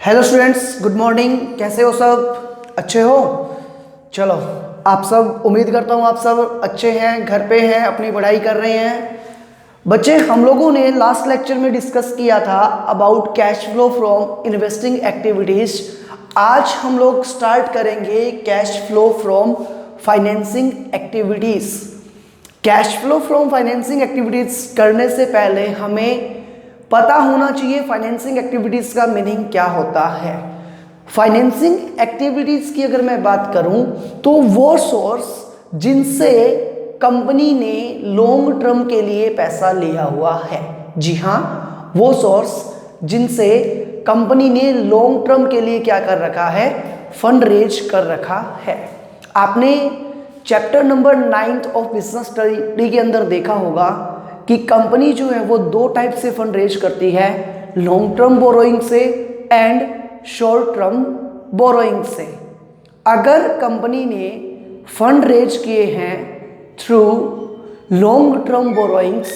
Hello students, good morning. कैसे हो सब? अच्छे हो? चलो, आप सब, उम्मीद करता हूँ आप सब अच्छे हैं, घर पे हैं, अपनी पढ़ाई कर रहे हैं। बच्चे, हम लोगों ने लास्ट लेक्चर में डिस्कस किया था about cash flow from investing activities. आज हम लोग स्टार्ट करेंगे cash flow from financing activities. Cash flow from financing activities करने से पहले हमें पता होना चाहिए फाइनेंसिंग एक्टिविटीज का मीनिंग क्या होता है। फाइनेंसिंग एक्टिविटीज की अगर मैं बात करूं तो वो सोर्स जिनसे कंपनी ने लॉन्ग टर्म के लिए पैसा लिया हुआ है। जी हाँ, वो सोर्स जिनसे कंपनी ने लॉन्ग टर्म के लिए क्या कर रखा है, फंड रेज कर रखा है। आपने chapter number 9 of business study के अंदर देखा होगा कि कंपनी जो है वो दो टाइप से फंड रेज करती है, लॉन्ग टर्म बोरोइंग से एंड शॉर्ट टर्म बोरोइंग से। अगर कंपनी ने फंड रेज किए हैं थ्रू लॉन्ग टर्म बोरोइंग्स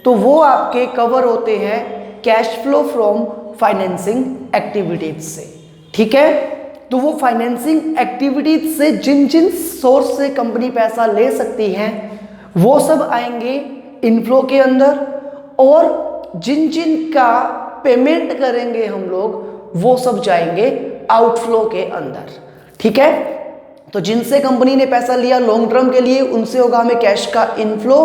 तो वो आपके कवर होते हैं cash flow from financing activities से। ठीक है, तो वो फाइनेंसिंग एक्टिविटीज से जिन जिन सोर्स से कंपनी पैसा ले सकती है वो सब आएंगे इनफ्लो के अंदर, और जिन जिन का पेमेंट करेंगे हम लोग वो सब जाएंगे आउटफ्लो के अंदर। ठीक है, तो जिनसे कंपनी ने पैसा लिया लॉन्ग टर्म के लिए उनसे होगा हमें कैश का इनफ्लो,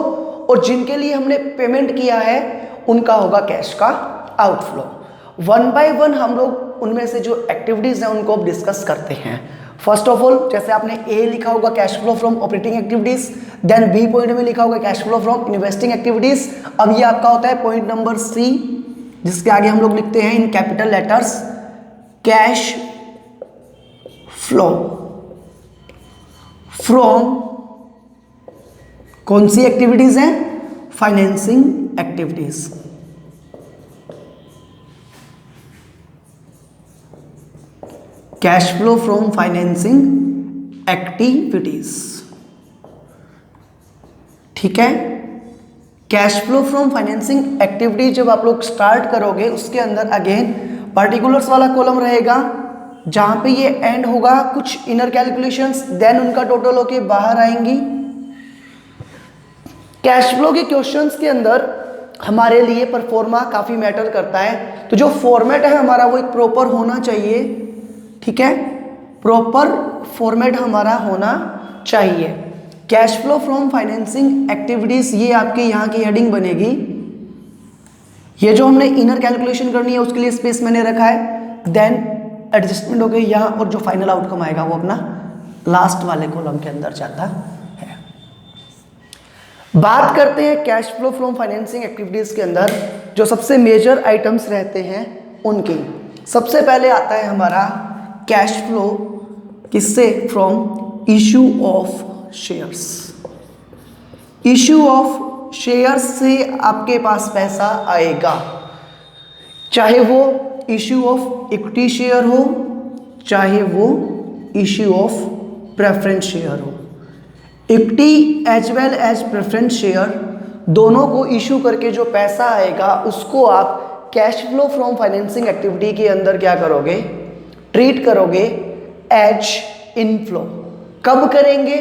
और जिनके लिए हमने पेमेंट किया है उनका होगा कैश का आउटफ्लो। वन बाय वन हम लोग उनमें से जो एक्टिविटीज हैं उनको अब डिस्कस करते हैं। फर्स्ट ऑफ ऑल, जैसे आपने ए लिखा होगा cash flow from operating activities, then B point में लिखा होगा cash flow from investing activities. अब ये आपका होता है पॉइंट नंबर सी, जिसके आगे हम लोग लिखते हैं in capital letters cash flow from कौन सी एक्टिविटीज है, financing activities. Cash flow from financing activities. ठीक है, cash flow from financing activities जब आप लोग स्टार्ट करोगे उसके अंदर अगेन पार्टिकुलर्स वाला कॉलम रहेगा जहां पे ये एंड होगा कुछ इनर कैलकुलेशंस, देन उनका टोटल होके बाहर आएंगी। कैश फ्लो के क्वेश्चंस के अंदर हमारे लिए परफॉर्मा काफी मैटर करता है, तो जो फॉर्मेट है हमारा वो एक प्रॉपर होना चाहिए। ठीक है, प्रॉपर फॉर्मेट हमारा होना चाहिए। Cash flow from financing activities, ये आपके यहाँ की हेडिंग बनेगी। ये जो हमने इनर कैलकुलेशन करनी है उसके लिए स्पेस मैंने रखा है, देन एडजस्टमेंट हो गई यहाँ, और जो फाइनल आउटकम आएगा वो अपना लास्ट वाले कॉलम के अंदर जाता है। बात करते हैं cash flow from financing activities के अंदर जो सबसे मेजर आइटम्स रहते हैं उनकी। सबसे पहले आता है हमारा कैश फ्लो किससे, from issue of shares. Issue of shares से आपके पास पैसा आएगा, चाहे वो इशू ऑफ इक्विटी शेयर हो, चाहे वो इशू ऑफ प्रेफरेंस शेयर हो। Equity as well as preference share दोनों को इशू करके जो पैसा आएगा उसको आप cash flow from financing activity के अंदर क्या करोगे, ट्रीट करोगे एज इनफ्लो। कब करेंगे,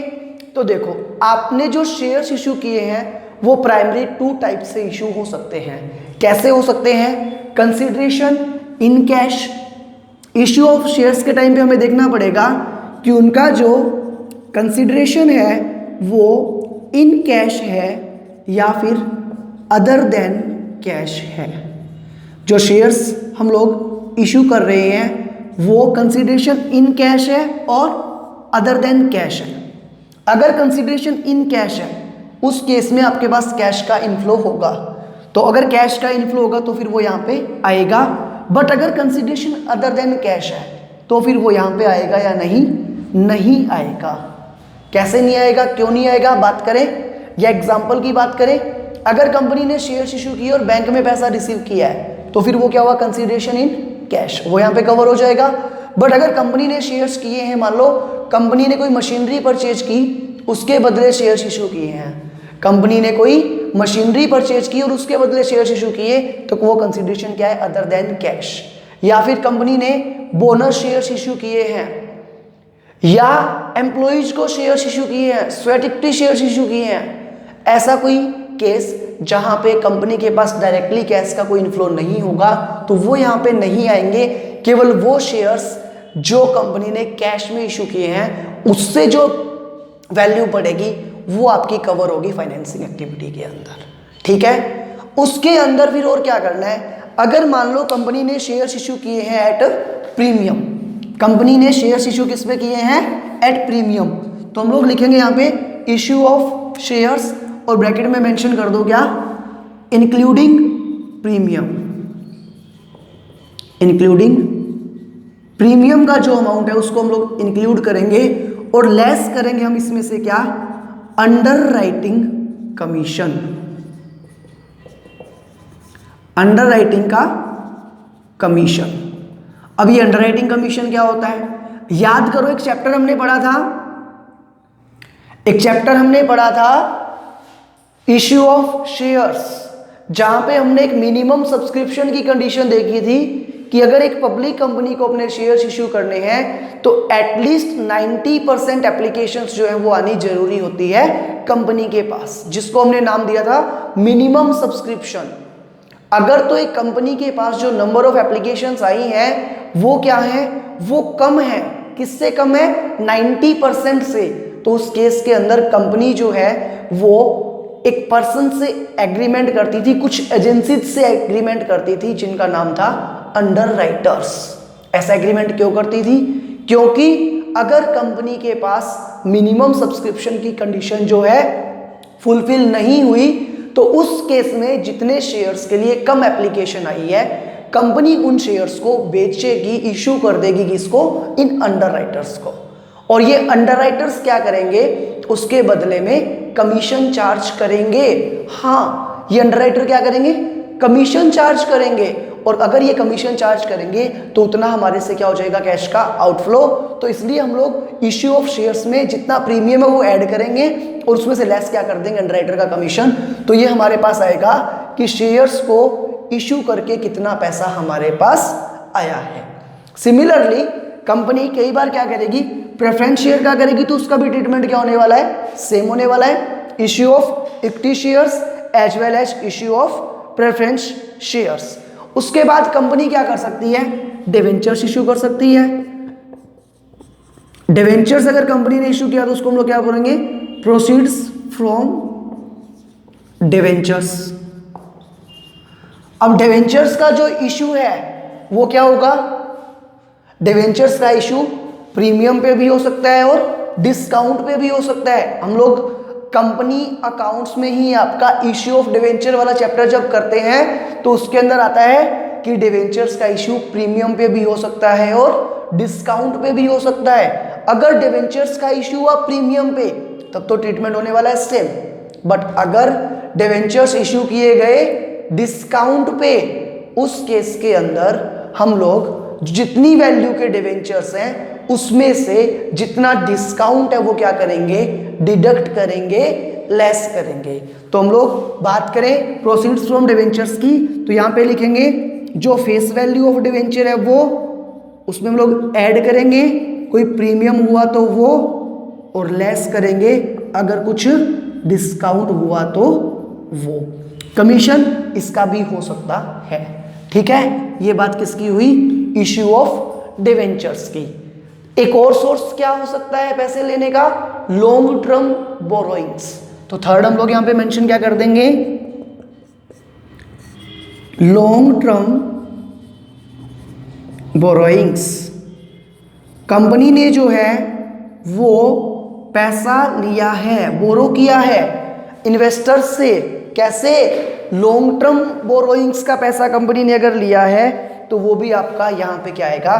तो देखो आपने जो शेयर्स इशू किए हैं वो प्राइमरी टू टाइप से इशू हो सकते हैं। कैसे हो सकते हैं, consideration in cash. Issue of shares के टाइम पे हमें देखना पड़ेगा कि उनका जो कंसीडरेशन है वो इन कैश है या फिर अदर देन कैश है। जो शेयर्स हम लोग इशू कर रहे हैं वो कंसीडरेशन इन कैश है और अदर देन कैश है। अगर कंसीडरेशन इन कैश है उस केस में आपके पास कैश का इनफ्लो होगा, तो अगर कैश का इनफ्लो होगा तो फिर वो यहाँ पे आएगा। बट अगर कंसीडरेशन अदर देन कैश है तो फिर वो यहाँ पे आएगा या नहीं, नहीं आएगा। कैसे नहीं आएगा, क्यों नहीं आएगा, बात करें या एग्जाम्पल की बात करें। अगर कंपनी ने शेयर्स इशू किए और बैंक में पैसा रिसीव किया है तो फिर वो क्या हुआ, कंसीडरेशन इन कैश, वो यहाँ पे कवर हो जाएगा। बट अगर कंपनी ने शेयर्स किए हैं, मान लो कंपनी ने कोई मशीनरी परचेज की उसके बदले शेयर्स इशू किए हैं, कंपनी ने कोई मशीनरी परचेज की और उसके बदले शेयर्स इशू किए, तो वो कंसीडरेशन क्या है, अदर देन कैश। या फिर कंपनी ने बोनस शेयर्स इश्यू किए हैं या एम्प्लॉइज को शेयर्स इश्यू किए हैं, स्वेट इक्विटी शेयर्स इश्यू किए हैं, ऐसा कोई केस जहां पे कंपनी के पास डायरेक्टली कैश का कोई इनफ्लो नहीं होगा तो वो यहां पे नहीं आएंगे। केवल वो शेयर्स जो कंपनी ने कैश में इशू किए हैं उससे जो वैल्यू बढ़ेगी वो आपकी कवर होगी फाइनेंसिंग एक्टिविटी के अंदर, ठीक है। उसके अंदर फिर और क्या करना है, अगर मान लो कंपनी ने शेयर्स इशू किए हैं एट प्रीमियम, कंपनी ने शेयर्स इशू किस पे किए हैं, एट प्रीमियम, तो हम लोग लिखेंगे यहाँ पे इशू ऑफ शेयर्स और ब्रैकेट में मेंशन कर दो क्या, इंक्लूडिंग प्रीमियम, इंक्लूडिंग प्रीमियम का जो अमाउंट है उसको हम लोग इंक्लूड करेंगे और लेस करेंगे हम इसमें से क्या, under writing commission, under writing का कमीशन। अब ये अंडर राइटिंग कमीशन क्या होता है, याद करो एक चैप्टर हमने पढ़ा था, एक चैप्टर हमने पढ़ा था इश्यू ऑफ शेयर्स, जहां पे हमने एक मिनिमम सब्सक्रिप्शन की कंडीशन देखी थी कि अगर एक पब्लिक कंपनी को अपने शेयर्स इश्यू करने हैं तो एटलीस्ट 90% एप्लीकेशंस जो है वो आनी जरूरी होती है कंपनी के पास, जिसको हमने नाम दिया था मिनिमम सब्सक्रिप्शन। अगर तो एक कंपनी के पास जो नंबर ऑफ एप्लीकेशंस आई हैं वो क्या है, वो कम है, किससे कम है, 90% से, तो उस केस के अंदर कंपनी जो है वो एक पर्सन से एग्रीमेंट करती थी, कुछ एजेंसी से एग्रीमेंट करती थी जिनका नाम था अंडर राइटर्स। ऐसा एग्रीमेंट क्यों करती थी, क्योंकि अगर कंपनी के पास मिनिमम सब्सक्रिप्शन की कंडीशन जो है फुलफिल नहीं हुई तो उस केस में जितने शेयर्स के लिए कम एप्लीकेशन आई है कंपनी उन शेयर्स को बेचेगी, इशू कर देगी किसको, इन अंडर राइटर्स को। और ये अंडर राइटर्स क्या करेंगे, उसके बदले में कमीशन चार्ज करेंगे। हाँ, ये अंडर राइटर क्या करेंगे, कमीशन चार्ज करेंगे, और अगर ये कमीशन चार्ज करेंगे तो उतना हमारे से क्या हो जाएगा, कैश का आउटफ्लो। तो इसलिए हम लोग इश्यू ऑफ शेयर्स में जितना प्रीमियम है वो ऐड करेंगे और उसमें से लेस क्या कर देंगे, अंडर राइटर का कमीशन। तो ये हमारे पास आएगा कि शेयर्स को इशू करके कितना पैसा हमारे पास आया है। सिमिलरली कंपनी कई बार क्या करेगी, प्रेफरेंस शेयर क्या करेगी, तो उसका भी ट्रीटमेंट क्या होने वाला है, सेम होने वाला है, issue of equity shares as well as issue of preference shares. उसके बाद कंपनी क्या कर सकती है, डिवेंचर्स इशू कर सकती है। डिवेंचर्स अगर कंपनी ने इशू किया तो उसको हम लोग क्या करेंगे, प्रोसीड्स फ्रॉम डिवेंचर्स। अब डिवेंचर्स का जो इशू है वो क्या होगा, डिवेंचर्स का इशू प्रीमियम पे भी हो सकता है और डिस्काउंट पे भी हो सकता है। हम लोग कंपनी अकाउंट्स में ही आपका इश्यू ऑफ डिवेंचर वाला चैप्टर जब करते हैं तो उसके अंदर आता है कि डिवेंचर्स का इशू प्रीमियम पे भी हो सकता है और डिस्काउंट पे भी हो सकता है। अगर डिवेंचर्स का इशू हुआ प्रीमियम पे तब तो ट्रीटमेंट होने वाला है सेम, बट अगर डिवेंचर्स इशू किए गए डिस्काउंट पे, उस केस के अंदर हम लोग जितनी वैल्यू के डिवेंचर्स हैं उसमें से जितना डिस्काउंट है वो क्या करेंगे, डिडक्ट करेंगे, लेस करेंगे। तो हम लोग बात करें प्रोसीड्स फ्रॉम डिवेंचर्स की तो यहाँ पे लिखेंगे जो फेस वैल्यू ऑफ डिवेंचर है वो, उसमें हम लोग ऐड करेंगे, कोई प्रीमियम हुआ तो वो, और लेस करेंगे अगर कुछ डिस्काउंट हुआ तो वो। कमीशन इसका भी हो सकता है, ठीक है। ये बात किसकी हुई, इश्यू ऑफ डिवेंचर्स की। एक और सोर्स क्या हो सकता है पैसे लेने का, लॉन्ग टर्म बोरोइंग्स। तो थर्ड हम लोग यहां पे मेंशन क्या कर देंगे, लॉन्ग टर्म बोरोइंग्स। कंपनी ने जो है वो पैसा लिया है, बोरो किया है इन्वेस्टर्स से, कैसे, लॉन्ग टर्म बोरोइंग्स का पैसा कंपनी ने अगर लिया है तो वो भी आपका यहाँ पे क्या आएगा,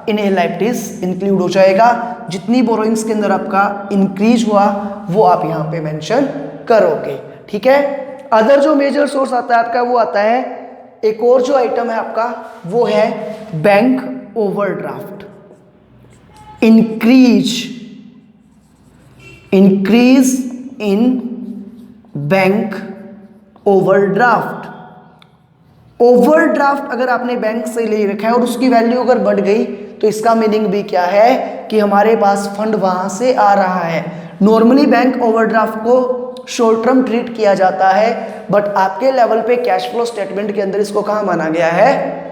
इन लायबिलिटीज इंक्लूड हो जाएगा। जितनी बोरोइंग्स के अंदर आपका इंक्रीज हुआ वो आप यहाँ पे मेंशन करोगे, ठीक है। अदर जो मेजर सोर्स आता है आपका वो आता है, एक और जो आइटम है आपका वो है bank overdraft. Increase in bank overdraft. Overdraft अगर आपने बैंक से ले रखा है और उसकी वैल्यू अगर बढ़ गई तो इसका मीनिंग भी क्या है कि हमारे पास फंड वहां से आ रहा है। नॉर्मली बैंक ओवरड्राफ्ट को शॉर्ट टर्म ट्रीट किया जाता है, बट आपके लेवल पे कैश फ्लो स्टेटमेंट के अंदर इसको कहाँ माना गया है,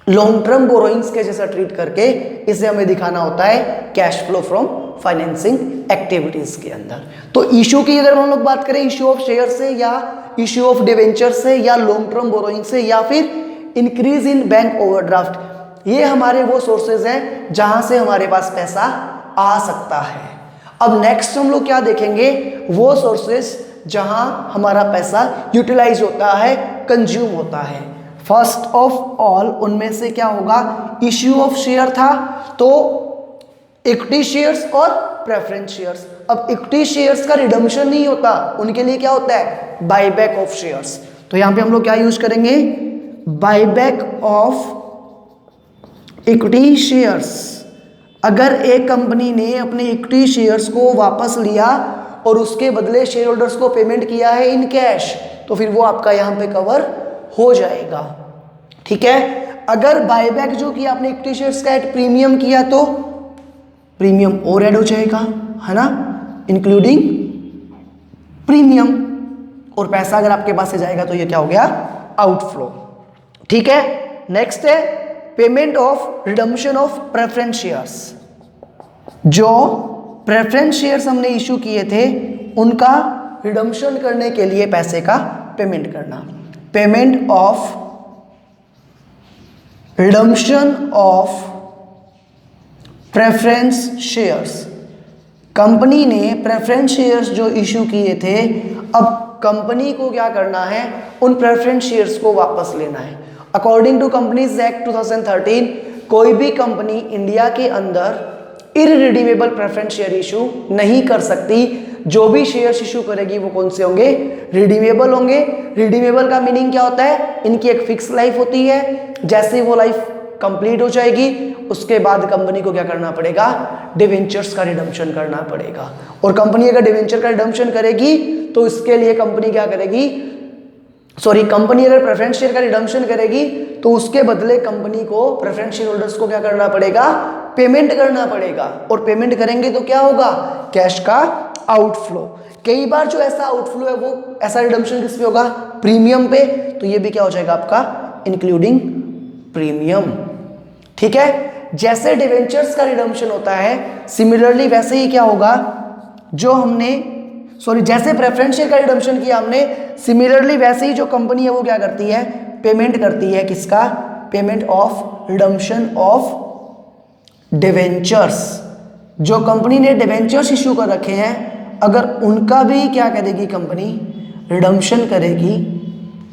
लॉन्ग टर्म बोरोइंग्स के जैसा ट्रीट करके इसे हमें दिखाना होता है cash flow from financing activities के अंदर। तो इशू की अगर हम लोग बात करें, इशू ऑफ शेयर से या इशू ऑफ डिवेंचर से या लॉन्ग टर्म बोरोइंग से या फिर इंक्रीज इन बैंक ओवरड्राफ्ट, ये हमारे वो सोर्सेज हैं जहां से हमारे पास पैसा आ सकता है। अब नेक्स्ट हम लोग क्या देखेंगे, वो सोर्सेज जहां हमारा पैसा यूटिलाइज होता है, कंज्यूम होता है। फर्स्ट ऑफ ऑल उनमें से क्या होगा, इश्यू ऑफ शेयर था, तो इक्विटी शेयर्स और प्रेफरेंस शेयर्स। अब इक्विटी शेयर्स का रिडम्पशन नहीं होता, उनके लिए क्या होता है, बायबैक ऑफ शेयर्स। तो यहां पे हम लोग क्या यूज करेंगे, बायबैक ऑफ इक्विटी शेयर्स। अगर एक कंपनी ने अपने इक्विटी शेयर्स को वापस लिया और उसके बदले शेयर होल्डर्स को पेमेंट किया है इन कैश, तो फिर वो आपका यहां पे कवर हो जाएगा। ठीक है, अगर बायबैक जो किया आपने इक्विटी शेयर्स का एट प्रीमियम किया तो प्रीमियम और ऐड हो जाएगा, है ना, इंक्लूडिंग प्रीमियम, और पैसा अगर आपके पास से जाएगा तो ये क्या हो गया, आउटफ्लो। ठीक है, नेक्स्ट है payment of redemption of preference shares. जो प्रेफरेंस शेयर्स हमने इशू किए थे उनका रिडम्पशन करने के लिए पैसे का पेमेंट करना। Payment of redemption of preference shares. Company ने प्रेफरेंस शेयर्स जो इशू किए थे, अब कंपनी को क्या करना है, उन प्रेफरेंस शेयर्स को वापस लेना है। अकॉर्डिंग टू कंपनीज एक्ट 2013, कोई भी कंपनी इंडिया के अंदर इररिडीमेबल प्रेफरेंस शेयर इशू नहीं कर सकती। जो भी शेयर्स इशू करेगी वो कौन से होंगे, रिडीमेबल होंगे। रिडीमेबल का मीनिंग क्या होता है, इनकी एक फिक्स लाइफ होती है, जैसे वो लाइफ कंप्लीट हो जाएगी उसके बाद कंपनी को क्या करना पड़ेगा, डिवेंचर्स का रिडम्पशन करना पड़ेगा। और कंपनी अगर डिवेंचर का रिडम्पशन करेगी तो इसके लिए कंपनी क्या करेगी, कंपनी अगर प्रेफरेंस शेयर का रिडम्पशन करेगी तो उसके बदले कंपनी को प्रेफरेंस शेयर होल्डर्स को क्या करना पड़ेगा, पेमेंट करना पड़ेगा। और पेमेंट करेंगे तो क्या होगा, कैश का आउटफ्लो। कई बार जो ऐसा आउटफ्लो है वो ऐसा रिडम्पशन किस पे होगा, प्रीमियम पे, तो ये भी क्या हो जाएगा आपका इंक्लूडिंग प्रीमियम। ठीक है, जैसे डिवेंचर्स का रिडम्पशन होता है सिमिलरली वैसे ही क्या होगा, जो हमने जैसे प्रेफरेंस शेयर का रिडम्पशन किया हमने, सिमिलरली वैसे ही जो कंपनी है वो क्या करती है, पेमेंट करती है किसका, payment of redemption of debentures. जो कंपनी ने डिवेंचर्स इशू कर रखे हैं अगर उनका भी क्या करेगी कंपनी, रिडम्पशन करेगी,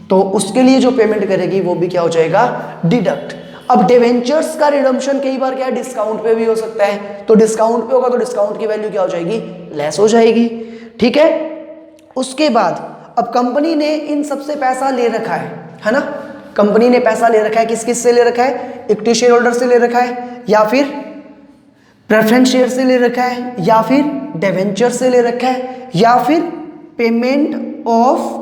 तो उसके लिए जो पेमेंट करेगी वो भी क्या हो जाएगा, डिडक्ट। अब डिवेंचर्स का रिडम्पशन कई बार क्या है, डिस्काउंट पे भी हो सकता है, तो डिस्काउंट पे होगा तो डिस्काउंट की वैल्यू क्या हो जाएगी, लेस हो जाएगी। ठीक है, उसके बाद अब कंपनी ने इन सबसे पैसा ले रखा है ना, कंपनी ने पैसा ले रखा है, किस किस से ले रखा है, इक्विटी शेयर होल्डर से ले रखा है, या फिर प्रेफरेंस शेयर से ले रखा है, या फिर डिवेंचर से ले रखा है, या फिर payment of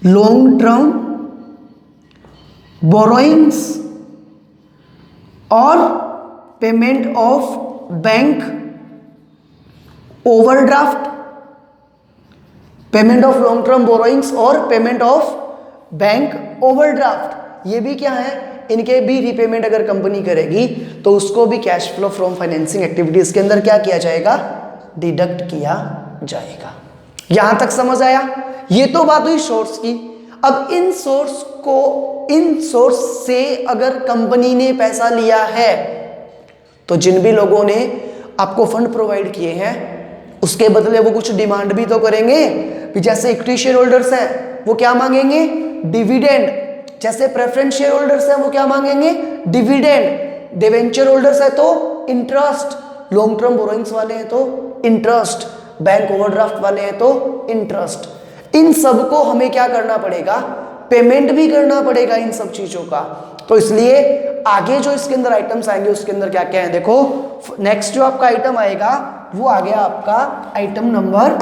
long term borrowings और payment of bank overdraft. Payment of long term borrowings और पेमेंट ऑफ बैंक ओवरड्राफ्ट, ये भी क्या है, इनके भी रीपेमेंट अगर कंपनी करेगी तो उसको भी cash flow from financing activities के अंदर क्या किया जाएगा, डिडक्ट किया जाएगा। यहां तक समझ आया, ये तो बात हुई सोर्स की। अब इन सोर्स से अगर कंपनी ने पैसा लिया है तो जिन भी लोगों ने आपको फंड प्रोवाइड किए हैं उसके बदले वो कुछ डिमांड भी तो करेंगे। जैसे इक्विटी शेयर होल्डर्स हैं वो क्या मांगेंगे, डिविडेंड। जैसे प्रेफरेंस शेयर होल्डर्स हैं वो क्या मांगेंगे, डिविडेंड। डिवेंचर होल्डर्स है तो इंटरेस्ट, लॉन्ग टर्म बोरोइंग्स वाले हैं तो इंटरेस्ट, बैंक ओवरड्राफ्ट वाले हैं तो इंटरेस्ट। इन सबको हमें क्या करना पड़ेगा, पेमेंट भी करना पड़ेगा इन सब चीजों का। तो इसलिए आगे जो इसके अंदर आइटम्स आएंगे उसके अंदर क्या क्या है, देखो नेक्स्ट जो आपका आइटम आएगा वो आ गया आपका आइटम नंबर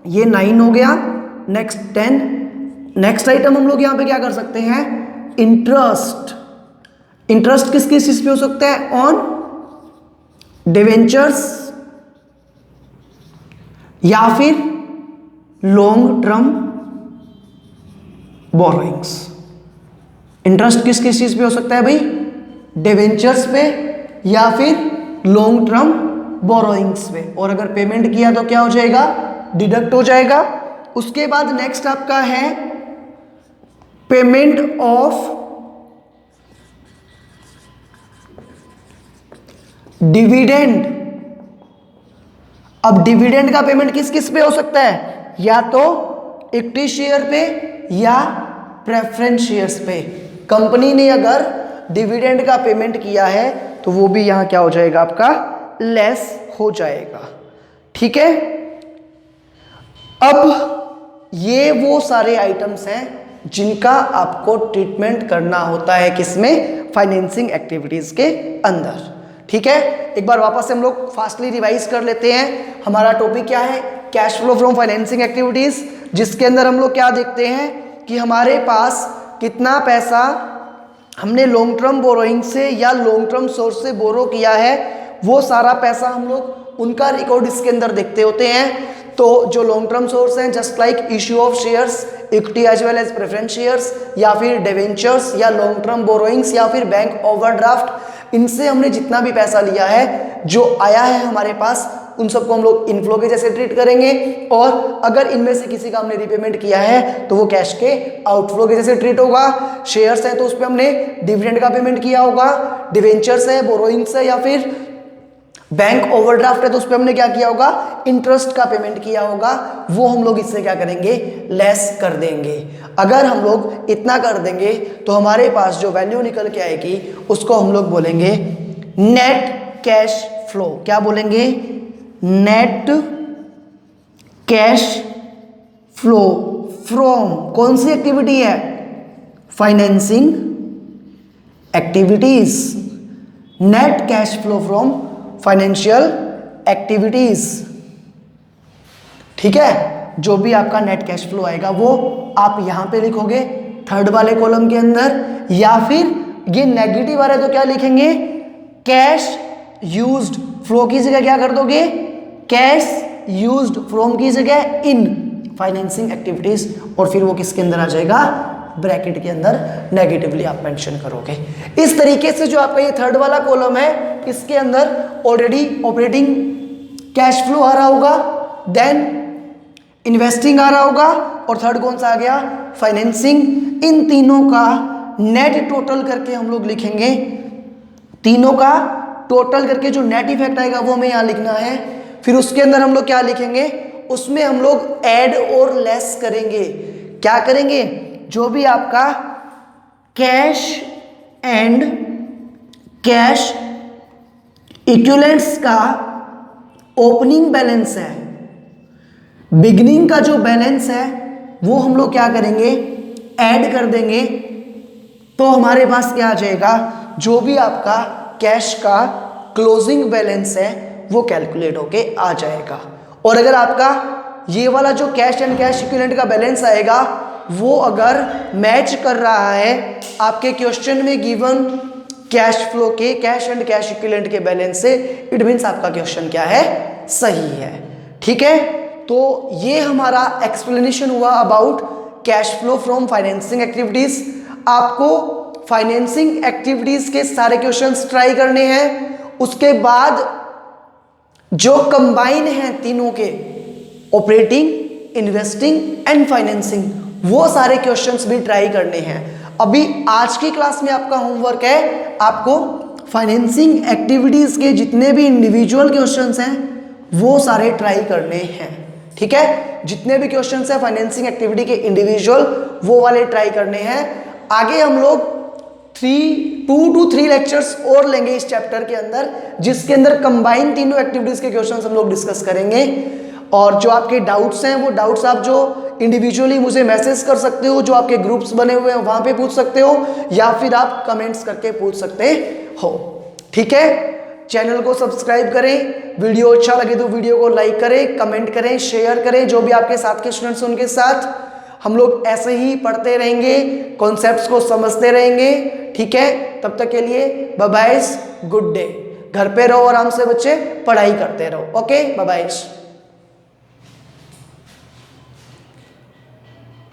ये 9 हो गया, नेक्स्ट 10। नेक्स्ट आइटम हम लोग यहाँ पे क्या कर सकते हैं, इंटरेस्ट। इंटरेस्ट किस किस चीज पे हो सकता है? ऑन डिवेंचर्स या फिर लॉन्ग टर्म बोरोइंग्स। इंटरेस्ट किस किस चीज पे हो सकता है भाई? डिवेंचर्स पे या फिर लॉन्ग टर्म बोरोइंग्स पे। और अगर पेमेंट किया तो क्या हो जाएगा? डिडक्ट हो जाएगा। उसके बाद नेक्स्ट आपका है पेमेंट ऑफ डिविडेंड। अब डिविडेंड का पेमेंट किस किस पे हो सकता है? या तो इक्विटी शेयर पे या प्रेफरेंस शेयर्स पे। कंपनी ने अगर डिविडेंड का पेमेंट किया है तो वो भी यहां क्या हो जाएगा? आपका लेस हो जाएगा। ठीक है। अब ये वो सारे आइटम्स हैं जिनका आपको ट्रीटमेंट करना होता है किसमें? फाइनेंसिंग एक्टिविटीज के अंदर। ठीक है। एक बार वापस से हम लोग फास्टली रिवाइज कर लेते हैं। हमारा टॉपिक क्या है? Cash flow from financing activities, जिसके अंदर हम लोग क्या देखते हैं कि हमारे पास कितना पैसा हमने लॉन्ग टर्म बोरोइंग से या लॉन्ग टर्म सोर्स से बोरो किया है, वो सारा पैसा हम लोग उनका रिकॉर्ड इसके अंदर देखते होते हैं। तो जो लॉन्ग टर्म सोर्स हैं just like issue of shares, equity as well as preference shares या फिर डिवेंचर्स या लॉन्ग टर्म बोरोइंग्स या फिर बैंक ओवरड्राफ्ट, इनसे हमने जितना भी पैसा लिया है, जो आया है हमारे पास, उन सबको हम लोग इनफ्लो के जैसे ट्रीट करेंगे। और अगर इनमें से किसी का हमने रिपेमेंट किया है तो वो कैश के आउटफ्लो के जैसे ट्रीट होगा। शेयर्स हैं तो उस पर हमने डिविडेंड का पेमेंट किया होगा, डिवेंचर्स है, बोरोइंग्स है या फिर बैंक ओवरड्राफ्ट है तो उस पर हमने क्या किया होगा? इंटरेस्ट का पेमेंट किया होगा। वो हम लोग इससे क्या करेंगे? लेस कर देंगे। अगर हम लोग इतना कर देंगे तो हमारे पास जो वैल्यू निकल के आएगी उसको हम लोग बोलेंगे नेट कैश फ्लो। क्या बोलेंगे? नेट कैश फ्लो फ्रॉम कौन सी एक्टिविटी है? Financing activities. Net cash flow from financial activities. ठीक है। जो भी आपका नेट कैश फ्लो आएगा वो आप यहां पे लिखोगे थर्ड वाले कॉलम के अंदर, या फिर ये नेगेटिव आ रहा है तो क्या लिखेंगे? कैश यूज्ड फ्लो की जगह क्या कर दोगे? कैश यूज्ड फ्रॉम की जगह इन फाइनेंसिंग एक्टिविटीज, और फिर वो किसके अंदर आ जाएगा? ब्रैकेट के अंदर नेगेटिवली आप मेंशन करोगे। इस तरीके से जो आपका ये थर्ड वाला कॉलम है इसके अंदर ऑलरेडी ऑपरेटिंग कैश फ्लो आ रहा होगा, देन इन्वेस्टिंग आ रहा होगा, और थर्ड कौन सा आ गया? फाइनेंसिंग। इन तीनों का नेट टोटल करके हम लोग लिखेंगे। तीनों का टोटल करके जो नेट इफेक्ट आएगा वो हमें यहां लिखना है। फिर उसके अंदर हम लोग क्या लिखेंगे? उसमें हम लोग ऐड और लेस करेंगे। क्या करेंगे? जो भी आपका कैश एंड कैश इक्विवेलेंट्स का ओपनिंग बैलेंस है, बिगिनिंग का जो बैलेंस है वो हम लोग क्या करेंगे? ऐड कर देंगे। तो हमारे पास क्या आ जाएगा? जो भी आपका कैश का क्लोजिंग बैलेंस है वो कैलकुलेट होके आ जाएगा। और अगर आपका ये वाला जो कैश एंड कैश इक्विवेलेंट का बैलेंस आएगा वो अगर मैच कर रहा है आपके क्वेश्चन में गिवन कैश फ्लो के कैश एंड कैश इक्विवेलेंट के बैलेंस से, इट मीन्स आपका क्वेश्चन क्या है? सही है। ठीक है। तो ये हमारा एक्सप्लेनेशन हुआ about cash flow from financing activities. आपको फाइनेंसिंग एक्टिविटीज के सारे क्वेश्चंस ट्राई करने हैं। उसके बाद जो कंबाइन हैं तीनों के, ऑपरेटिंग, इन्वेस्टिंग एंड फाइनेंसिंग, वो सारे क्वेश्चंस भी ट्राई करने हैं। अभी आज की क्लास में आपका होमवर्क है, आपको फाइनेंसिंग एक्टिविटीज के जितने भी इंडिविजुअल क्वेश्चंस हैं वो सारे ट्राई करने हैं। ठीक है। जितने भी क्वेश्चंस हैं फाइनेंसिंग एक्टिविटी के इंडिविजुअल वो वाले ट्राई करने हैं। आगे हम लोग 2 to 3 लेक्चर्स और लेंगे इस चैप्टर के अंदर, जिसके अंदर कंबाइन तीनों एक्टिविटीज के क्वेश्चंस हम लोग डिस्कस करेंगे। और जो आपके डाउट्स हैं वो डाउट्स आप जो इंडिविजुअली मुझे मैसेज कर सकते हो, जो आपके ग्रुप्स बने हुए हैं वहां पे पूछ सकते हो, या फिर आप कमेंट्स करके पूछ सकते हो। ठीक है। चैनल को सब्सक्राइब करें, वीडियो अच्छा लगे तो वीडियो को लाइक करें, कमेंट करें, शेयर करें, जो भी आपके साथ के स्टूडेंट्स हैं उनके साथ। हम लोग ऐसे ही पढ़ते रहेंगे, कॉन्सेप्ट्स को समझते रहेंगे। ठीक है, तब तक के लिए बाय बाय, गुड डे। घर पे रहो आराम से बच्चे, पढ़ाई करते रहो। Okay, bye bye.